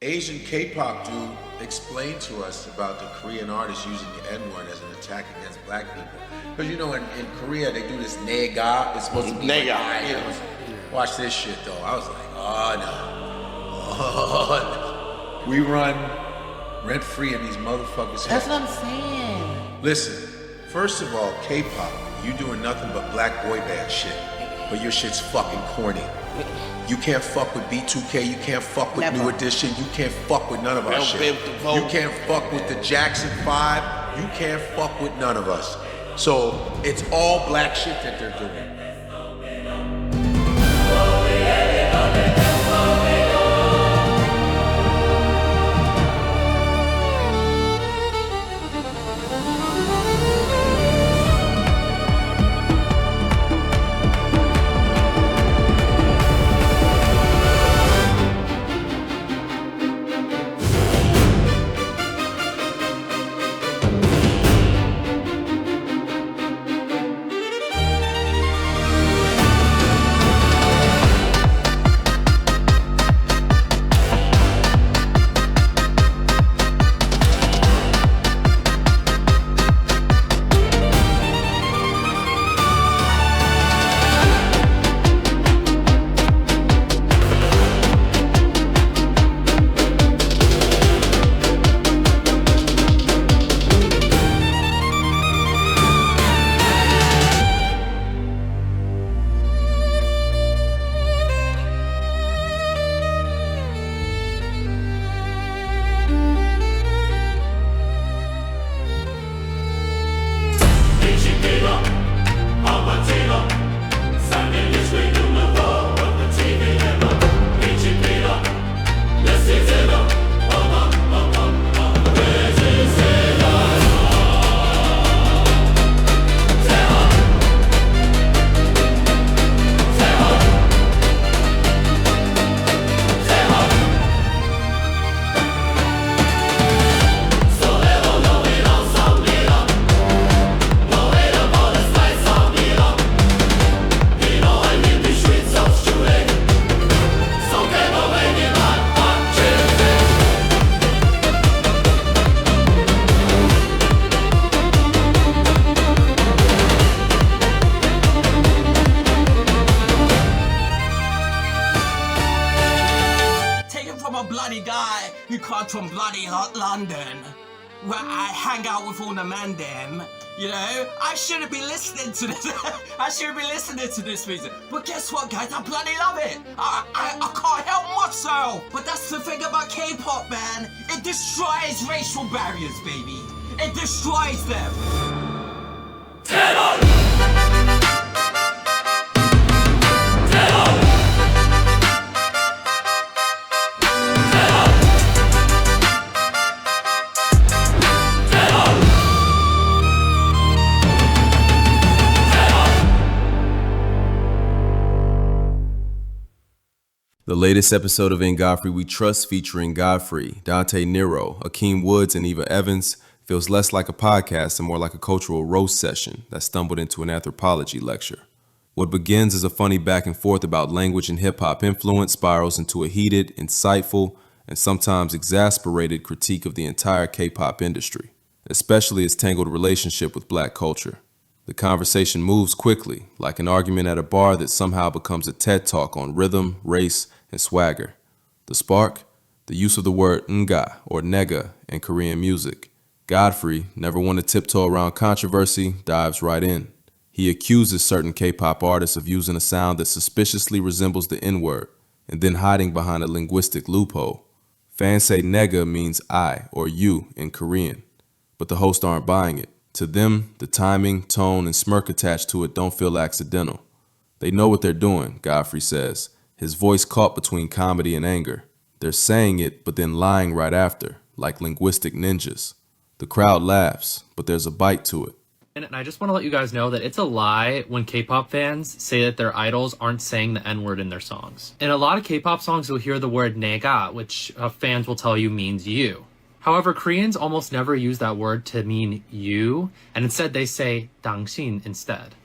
Asian K-pop dude explained to us about the Korean artists using the N-word as an attack against black people. Because you know, in Korea they do this nega. It's supposed to be nega. Like, yeah. Watch this shit though. I was like, oh no. We run rent free in these motherfuckers. That's what I'm saying. Listen, first of all, K-pop, you doing nothing but black boy band shit. But your shit's fucking corny. You can't fuck with B2K, you can't fuck with New Edition, you can't fuck with none of our shit. You can't fuck with the Jackson 5, you can't fuck with none of us. So it's all black shit that they're doing. From bloody hot London, where I hang out with all the man them, you know, I shouldn't be listening to this. I shouldn't be listening to this music. But guess what, guys? I bloody love it. I can't help myself. But that's the thing about K-pop, man. It destroys racial barriers, baby. It destroys them. Terror! The latest episode of In Godfrey We Trust, featuring Godfrey, Dante Nero, Akeem Woods, and Eva Evans, feels less like a podcast and more like a cultural roast session that stumbled into an anthropology lecture. What begins as a funny back and forth about language and hip-hop influence spirals into a heated, insightful, and sometimes exasperated critique of the entire K-pop industry, especially its tangled relationship with black culture. The conversation moves quickly, like an argument at a bar that somehow becomes a TED Talk on rhythm, race, and swagger. The spark? The use of the word nga or nega in Korean music. Godfrey, never one to tiptoe around controversy, dives right in. He accuses certain K-pop artists of using a sound that suspiciously resembles the N-word, and then hiding behind a linguistic loophole. Fans say nega means I or you in Korean, but the hosts aren't buying it. To them, the timing, tone, and smirk attached to it don't feel accidental. They know what they're doing, Godfrey says, his voice caught between comedy and anger. They're saying it, but then lying right after, like linguistic ninjas. The crowd laughs, but there's a bite to it. And I just want to let you guys know that it's a lie when K-pop fans say that their idols aren't saying the N-word in their songs. In a lot of K-pop songs, you'll hear the word nega, which fans will tell you means you. However, Koreans almost never use that word to mean you, and instead they say 당신 instead.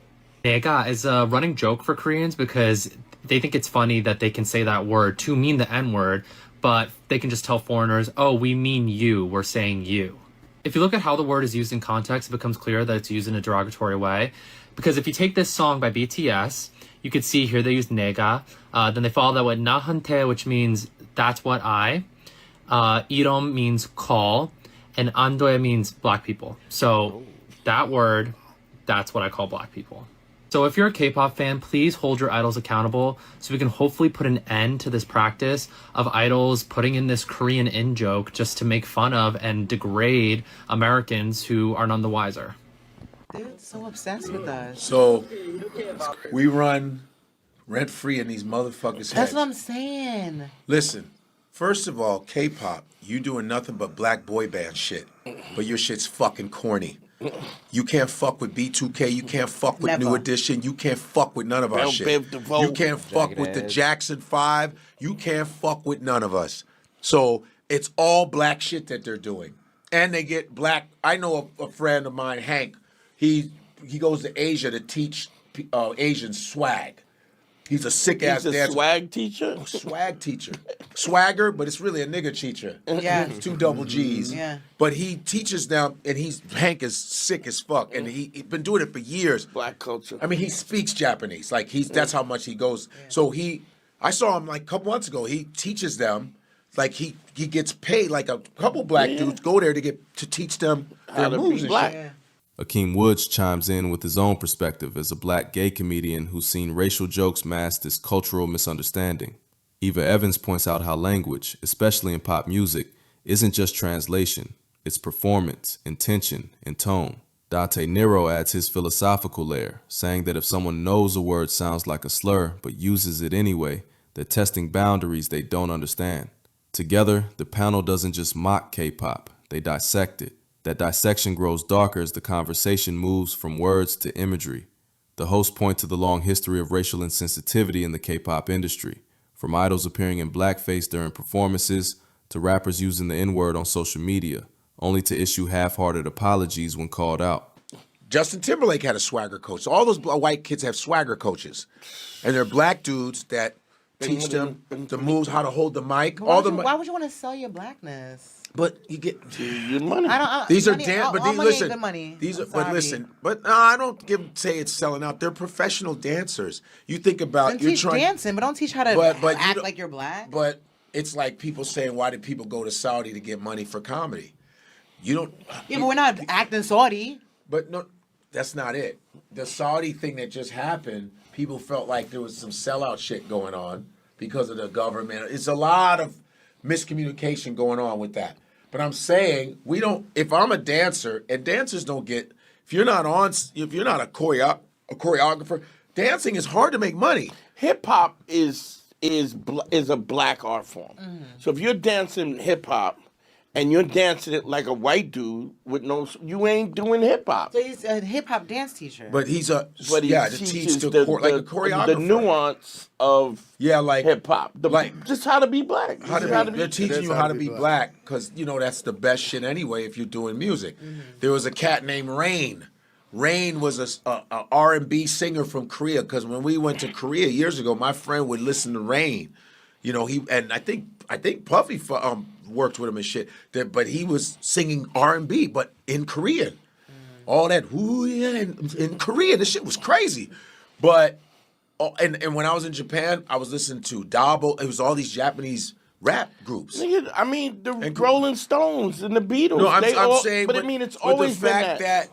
Nega is a running joke for Koreans because they think it's funny that they can say that word to mean the N-word, but they can just tell foreigners, oh, we mean you, we're saying you. If you look at how the word is used in context, it becomes clear that it's used in a derogatory way. Because if you take this song by BTS, you could see here they use nega, then they follow that with nahante, which means that's what I. Irom means call, and andoe means black people. So that word, that's what I call black people. So if you're a K-pop fan, please hold your idols accountable so we can hopefully put an end to this practice of idols putting in this Korean in-joke just to make fun of and degrade Americans who are none the wiser. They're so obsessed with us. So we run rent-free in these motherfuckers' heads. That's what I'm saying. Listen, first of all, K-pop, you doing nothing but black boy band shit, but your shit's fucking corny. You can't fuck with B2K. You can't fuck with Never. New Edition. You can't fuck with none of our shit. You can't fuck with the Jackson 5. You can't fuck with none of us. So it's all black shit that they're doing. And they get black. I know a friend of mine, Hank. He goes to Asia to teach Asian swag. He's a sick-ass He's a dancer. swag teacher? Swag teacher. Swagger, but it's really a nigga teacher. Yeah. It's 2 double G's. Yeah. But he teaches them, and Hank is sick as fuck, and he's been doing it for years. Black culture. I mean, he speaks Japanese. Like, that's how much he goes. So I saw him like a couple months ago. He teaches them, like he gets paid, like a couple black dudes go there to teach them How their to moves be and black. shit. Akeem Woods chimes in with his own perspective as a black gay comedian who's seen racial jokes masked as cultural misunderstanding. Eva Evans points out how language, especially in pop music, isn't just translation, it's performance, intention, and tone. Dante Nero adds his philosophical layer, saying that if someone knows a word sounds like a slur but uses it anyway, they're testing boundaries they don't understand. Together, the panel doesn't just mock K-pop, they dissect it. That dissection grows darker as the conversation moves from words to imagery. The hosts point to the long history of racial insensitivity in the K-pop industry, from idols appearing in blackface during performances to rappers using the N-word on social media, only to issue half-hearted apologies when called out. Justin Timberlake had a swagger coach. All those white kids have swagger coaches. And they're black dudes that teach them the moves, how to hold the mic. Why would you want to sell your blackness? But you get Your money. these are money, but all these money listen. ain't good money. These I'm are but sorry. listen. But no, I don't say it's selling out. They're professional dancers. You think about Then you're teach trying dancing, but don't teach how to but you act don't- like you're black. But it's like people saying, why did people go to Saudi to get money for comedy? You don't. Yeah, but we're not acting Saudi. But no, that's not it. The Saudi thing that just happened, people felt like there was some sellout shit going on because of the government. It's a lot of miscommunication going on with that. But I'm saying we don't. If I'm a dancer, and dancers don't get. If you're not a choreographer, dancing is hard to make money. Hip hop is a black art form. So if you're dancing hip hop and you're dancing it like a white dude with you ain't doing hip hop. So he's a hip hop dance teacher. But he To teaches teach like a choreographer. the nuance of like hip hop, just how to be black. They're teaching you how to be black because that's the best shit anyway if you're doing music. There was a cat named Rain. Rain was a R&B singer from Korea because when we went to Korea years ago, my friend would listen to Rain. I think Puffy worked with him and shit. But he was singing R&B, but in Korean. All that ooh yeah in Korean, this shit was crazy. But and when I was in Japan, I was listening to Dabo. It was all these Japanese rap groups. Nigga, I mean, the Rolling Stones and the Beatles. No, I'm saying, but I mean, it's but always the fact been that.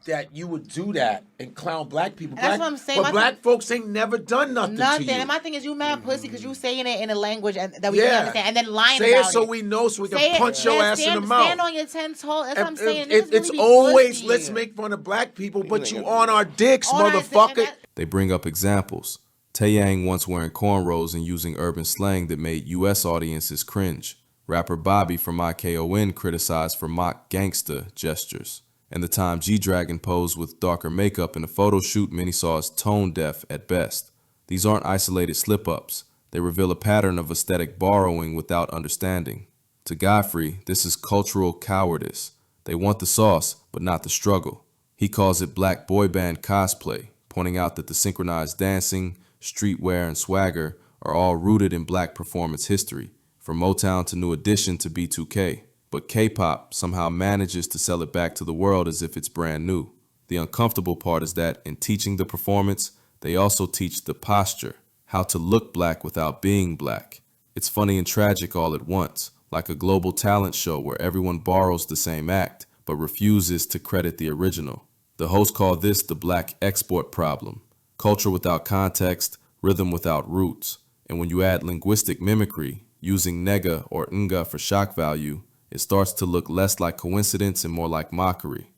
that you would do that and clown black people. That's what I'm saying. But black folks ain't never done nothing to you. And my thing is, you mad pussy because you saying it in a language that we can understand, and then lying Say about it so we know, so we Say can punch it, your man, ass in the mouth. Stand on your 10 toes. That's what I'm saying. It's always let's make fun of black people, but you on our dicks, motherfucker. They bring up examples. Taeyang once wearing cornrows and using urban slang that made U.S. audiences cringe. Rapper Bobby from IKON criticized for mock gangsta gestures. And the time G-Dragon posed with darker makeup in a photo shoot many saw as tone deaf at best. These aren't isolated slip-ups. They reveal a pattern of aesthetic borrowing without understanding. To Godfrey, this is cultural cowardice. They want the sauce, but not the struggle. He calls it black boy band cosplay, pointing out that the synchronized dancing, streetwear, and swagger are all rooted in black performance history, from Motown to New Edition to B2K. But K-pop somehow manages to sell it back to the world as if it's brand new. The uncomfortable part is that in teaching the performance, they also teach the posture, how to look black without being black. It's funny and tragic all at once, like a global talent show where everyone borrows the same act, but refuses to credit the original. The hosts call this the black export problem. Culture without context, rhythm without roots. And when you add linguistic mimicry, using nega or nga for shock value, it starts to look less like coincidence and more like mockery.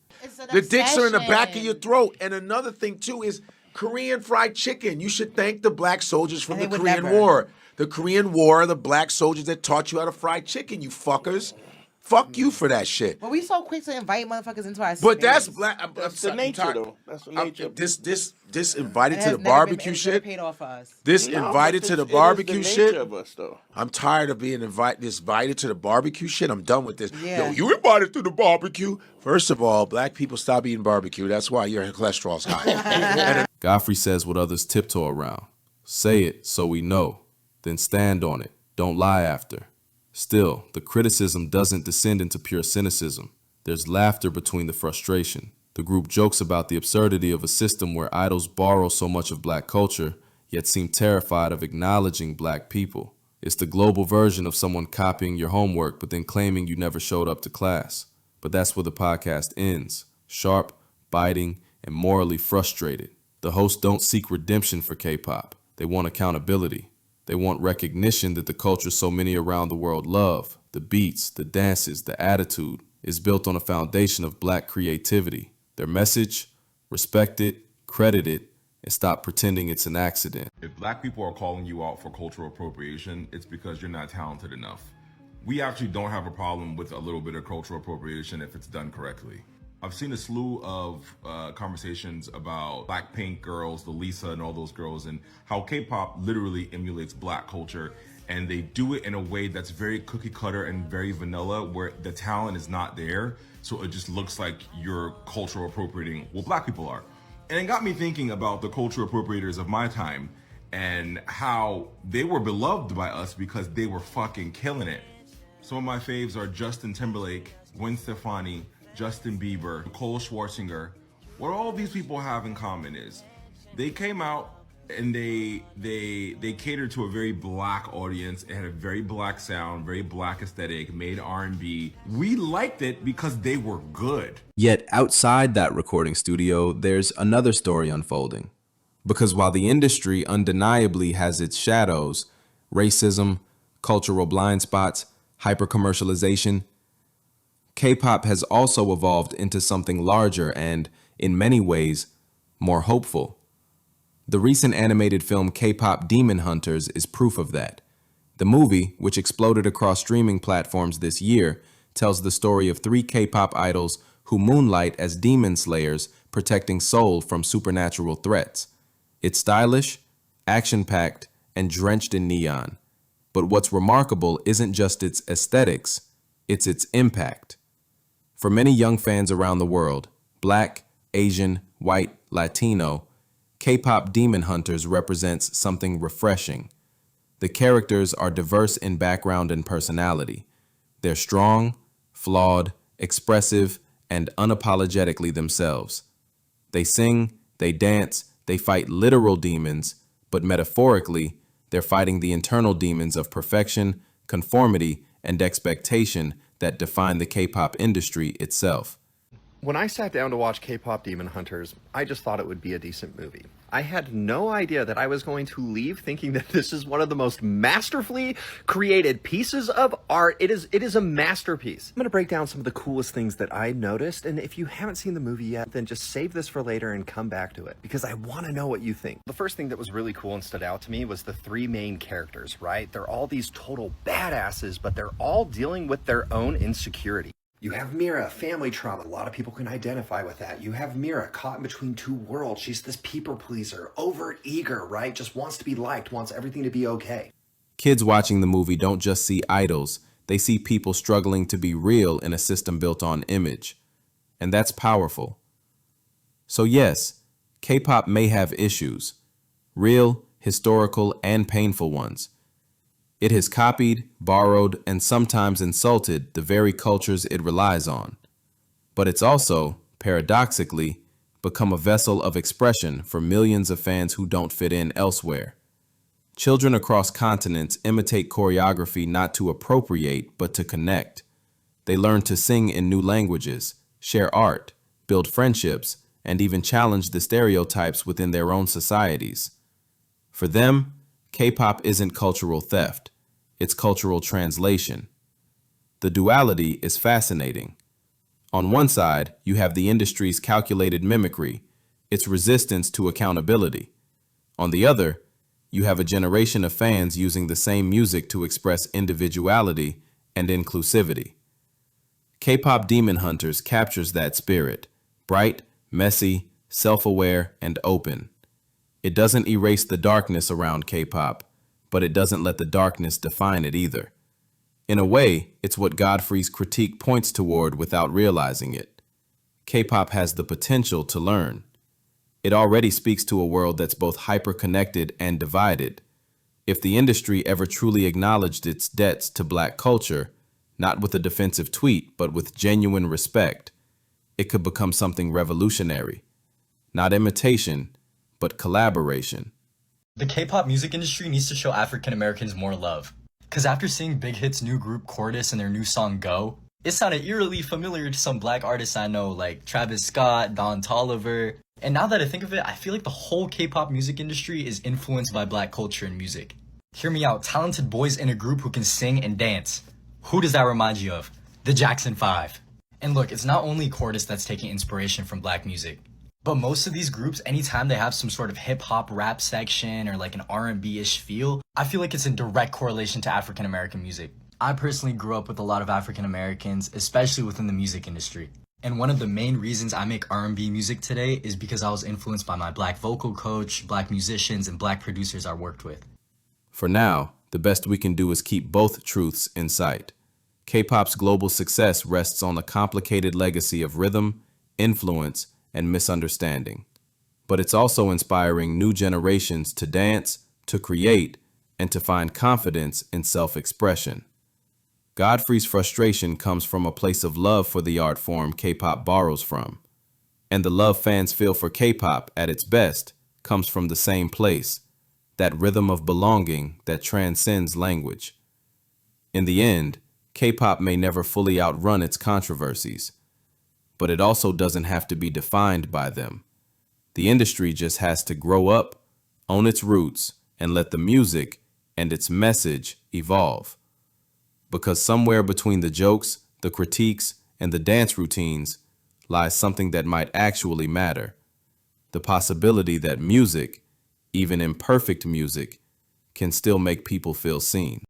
The dicks are in the back of your throat. And another thing, too, is Korean fried chicken. You should thank the black soldiers from the Korean War. The Korean War, the black soldiers that taught you how to fry chicken, you fuckers. Fuck you for that shit. But we so quick to invite motherfuckers into our space. But that's black. That's the nature, though. That's the nature. This invited to the barbecue shit. Paid off for us. This invited to the barbecue shit. Of us, though. I'm tired of being invited to the barbecue shit. I'm done with this. Yeah. Yo, you invited to the barbecue. First of all, black people stop eating barbecue. That's why your cholesterol's high. Godfrey says what others tiptoe around. Say it so we know. Then stand on it. Don't lie after. Still, the criticism doesn't descend into pure cynicism. There's laughter between the frustration. The group jokes about the absurdity of a system where idols borrow so much of black culture, yet seem terrified of acknowledging black people. It's the global version of someone copying your homework but then claiming you never showed up to class. But that's where the podcast ends. Sharp, biting, and morally frustrated. The hosts don't seek redemption for K-pop. They want accountability. They want recognition that the culture so many around the world love, the beats, the dances, the attitude, is built on a foundation of black creativity. Their message, respect it, credit it, and stop pretending it's an accident. If black people are calling you out for cultural appropriation, it's because you're not talented enough. We actually don't have a problem with a little bit of cultural appropriation if it's done correctly. I've seen a slew of conversations about Blackpink girls, the Lisa and all those girls, and how K-pop literally emulates black culture, and they do it in a way that's very cookie cutter and very vanilla, where the talent is not there, so it just looks like you're cultural appropriating what black people are. And it got me thinking about the cultural appropriators of my time and how they were beloved by us because they were fucking killing it. Some of my faves are Justin Timberlake, Gwen Stefani, Justin Bieber, Nicole Scherzinger. What all these people have in common is they came out and they catered to a very black audience. It had a very black sound, very black aesthetic, made R&B. We liked it because they were good. Yet outside that recording studio, there's another story unfolding. Because while the industry undeniably has its shadows, racism, cultural blind spots, hyper-commercialization, K-pop has also evolved into something larger and, in many ways, more hopeful. The recent animated film K-pop Demon Hunters is proof of that. The movie, which exploded across streaming platforms this year, tells the story of 3 K-pop idols who moonlight as demon slayers protecting Seoul from supernatural threats. It's stylish, action-packed, and drenched in neon. But what's remarkable isn't just its aesthetics, it's its impact. For many young fans around the world, Black, Asian, white, Latino, K-pop Demon Hunters represents something refreshing. The characters are diverse in background and personality. They're strong, flawed, expressive, and unapologetically themselves. They sing, they dance, they fight literal demons, but metaphorically, they're fighting the internal demons of perfection, conformity, and expectation that define the K-pop industry itself. When I sat down to watch K-pop Demon Hunters, I just thought it would be a decent movie. I had no idea that I was going to leave thinking that this is one of the most masterfully created pieces of art. It is a masterpiece. I'm going to break down some of the coolest things that I noticed, and if you haven't seen the movie yet, then just save this for later and come back to it, because I want to know what you think. The first thing that was really cool and stood out to me was the 3 main characters, right? They're all these total badasses, but they're all dealing with their own insecurity. You have Mira, family trauma. A lot of people can identify with that. You have Mira caught in between 2 worlds. She's this people pleaser, over eager, right? Just wants to be liked, wants everything to be okay. Kids watching the movie don't just see idols, they see people struggling to be real in a system built on image. And that's powerful. So yes, K-pop may have issues, real, historical, and painful ones. It has copied, borrowed, and sometimes insulted the very cultures it relies on. But it's also, paradoxically, become a vessel of expression for millions of fans who don't fit in elsewhere. Children across continents imitate choreography not to appropriate, but to connect. They learn to sing in new languages, share art, build friendships, and even challenge the stereotypes within their own societies. For them, K-pop isn't cultural theft, it's cultural translation. The duality is fascinating. On one side, you have the industry's calculated mimicry, its resistance to accountability. On the other, you have a generation of fans using the same music to express individuality and inclusivity. K-pop Demon Hunters captures that spirit, bright, messy, self-aware, and open. It doesn't erase the darkness around K-pop, but it doesn't let the darkness define it either. In a way, it's what Godfrey's critique points toward without realizing it. K-pop has the potential to learn. It already speaks to a world that's both hyper-connected and divided. If the industry ever truly acknowledged its debts to Black culture, not with a defensive tweet, but with genuine respect, it could become something revolutionary. Not imitation, but collaboration. The K-pop music industry needs to show African Americans more love. Cause after seeing Big Hit's new group Cordis and their new song Go, it sounded eerily familiar to some Black artists I know like Travis Scott, Don Toliver. And now that I think of it, I feel like the whole K-pop music industry is influenced by Black culture and music. Hear me out, talented boys in a group who can sing and dance. Who does that remind you of? The Jackson 5. And look, it's not only Cordis that's taking inspiration from Black music. But most of these groups, anytime they have some sort of hip-hop rap section or like an R&B-ish feel, I feel like it's in direct correlation to African American music. I personally grew up with a lot of African Americans, especially within the music industry. And one of the main reasons I make R&B music today is because I was influenced by my Black vocal coach, Black musicians, and Black producers I worked with. For now, the best we can do is keep both truths in sight. K-pop's global success rests on a complicated legacy of rhythm, influence, and misunderstanding. But it's also inspiring new generations to dance, to create, and to find confidence in self-expression. Godfrey's frustration comes from a place of love for the art form K-pop borrows from. And the love fans feel for K-pop at its best comes from the same place, that rhythm of belonging that transcends language. In the end, K-pop may never fully outrun its controversies, but it also doesn't have to be defined by them. The industry just has to grow up, own its roots, and let the music and its message evolve. Because somewhere between the jokes, the critiques, and the dance routines lies something that might actually matter. The possibility that music, even imperfect music, can still make people feel seen.